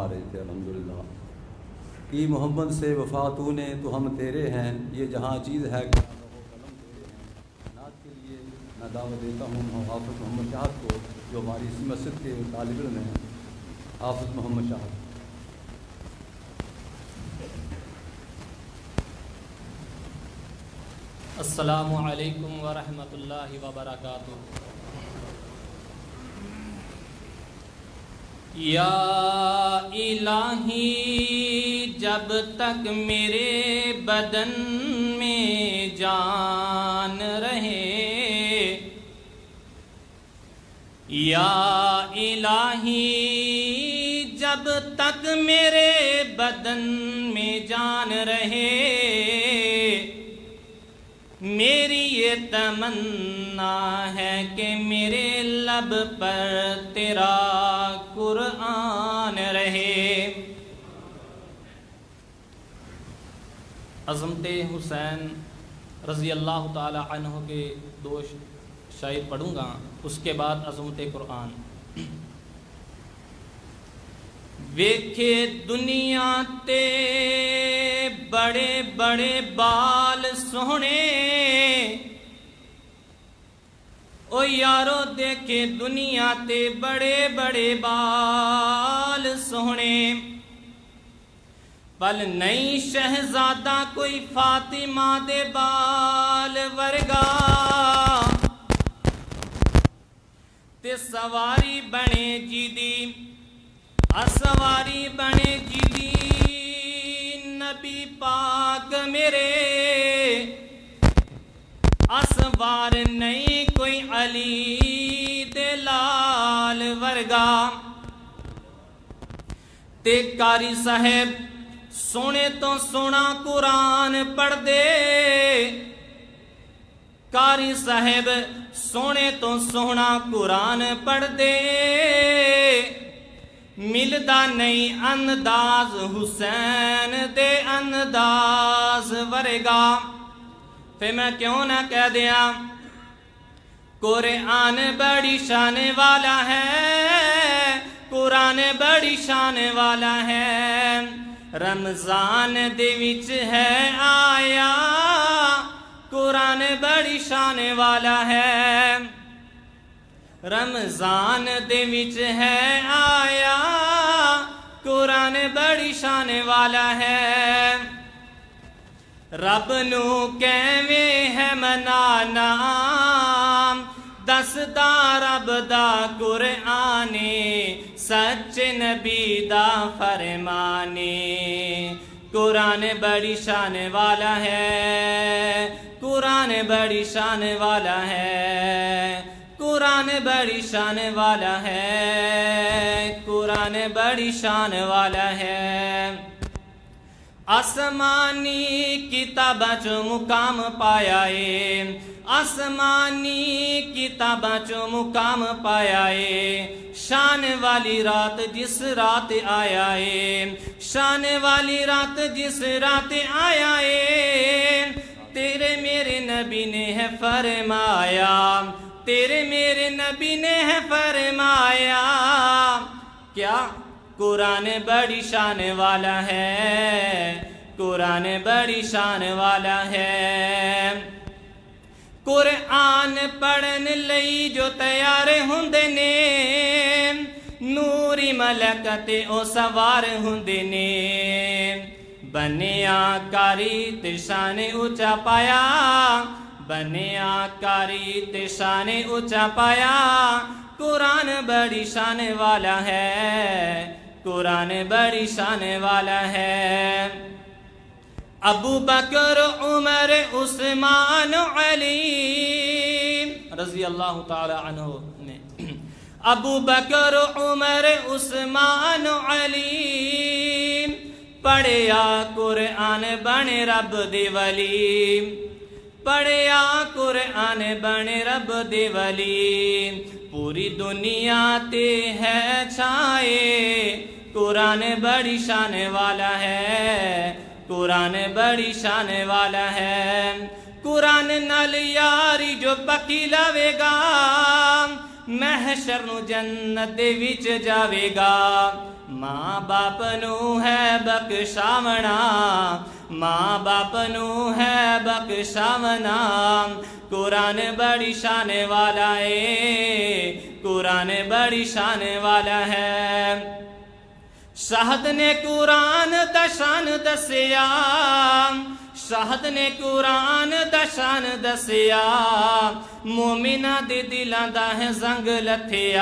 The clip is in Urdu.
فرما رہے تھے الحمدللہ کہ محمد سے وفا تو نے تو ہم تیرے ہیں، یہ جہاں چیز ہے کہ قلم تیرے ہیں۔ نعت کے لیے میں دعوت دیتا ہوں حافظ محمد شاہد کو، جو ہماری اسی مسجد کے طالب علم ہیں، حافظ محمد شاہد۔ السلام علیکم ورحمۃ اللہ وبرکاتہ۔ یا الہی جب تک میرے بدن میں جان رہے، یا الہی جب تک میرے بدن میں جان رہے، میری یہ تمنا ہے کہ میرے لب پر تیرا قرآن رہے۔ عظمت حسین رضی اللہ تعالی عنہ کے دو شعر پڑھوں گا، اس کے بعد عظمت قرآن۔ ویکھے دنیا تے بڑے بڑے بال سوہنے، او یارو دیکھے دنیا تے بڑے بڑے بال سوہنے، پل نہیں شہزادہ کوئی فاطمہ دے بال ورگا، تے سواری بنے جی دی اسواری بنے جی دی نبی پاک میرے، اسوار نہیں کوئی علی دے لال ورگا، تے قاری صاحب سونے تو سونا قرآن پڑھ دے، قاری صاحب سونے تو سونا قرآن پڑھ دے، ملدا نہیں انداز حسین دے انداز ورگا۔ پھر میں کیوں نہ کہہ دیا قرآن بڑی شان والا ہے، قرآن بڑی شان والا ہے، رمضان دے وچ ہے آیا، قرآن بڑی شان والا ہے، رمضان دے وچ ہے آیا، قرآن بڑی شان والا ہے، رب نو کیویں ہے منانا، دسدا رب دا قرآن، سچ نبی دا فرمانے، قرآن بڑی شان والا ہے، قرآن بڑی شان والا ہے، قرآن بڑی شان والا ہے، قرآن بڑی شان والا ہے۔ آسمانی کتاباں چوں مقام پایا ہے، آسمانی کتاباں چوں مقام پایا ہے، شان والی رات جس رات آیا ہے، شان والی رات جس رات آیا ہے، تیرے میرے نبی نے ہے فرمایا، تیرے میرے نبی نے ہے فرمایا، کیا قرآن بڑی شان والا ہے، قرآن بڑی شان والا ہے۔ قرآن پڑھن لئی جو تیار ہوندے نے، نوری ملکت او سوار ہوندے نے، بنیا کاری تے شان اونچا پایا، بنیا کاری تے شان اونچا پایا، قرآن بڑی شان والا ہے، قرآن بڑی شان والا ہے۔ ابو بکر عمر عثمان علی رضی اللہ تعالی عنہ نے، ابو بکر عمر عثمان علی، پڑھیا قرآن بنے رب دے ولی، پڑھیا قرآن بنے رب دے ولی، پوری دنیا تے ہے چھائے، قرآن بڑی شان والا ہے، قرآن بڑی شان والا ہے۔ قرآن نال یاری جو پکی لاوے گا، محشر نو جنت دے وچ جاوے گا، ماں باپ نو ہے بخشاونا، ماں باپ نو ہے بخشاونا، قرآن بڑی شان والا ہے، قرآن بڑی شان والا ہے۔ شاہد نے قرآن دا شان دسیا، شاہد نے قرآن دا شان دسیا، مومنہ دے دلاں دا ہے زنگ لتھیا۔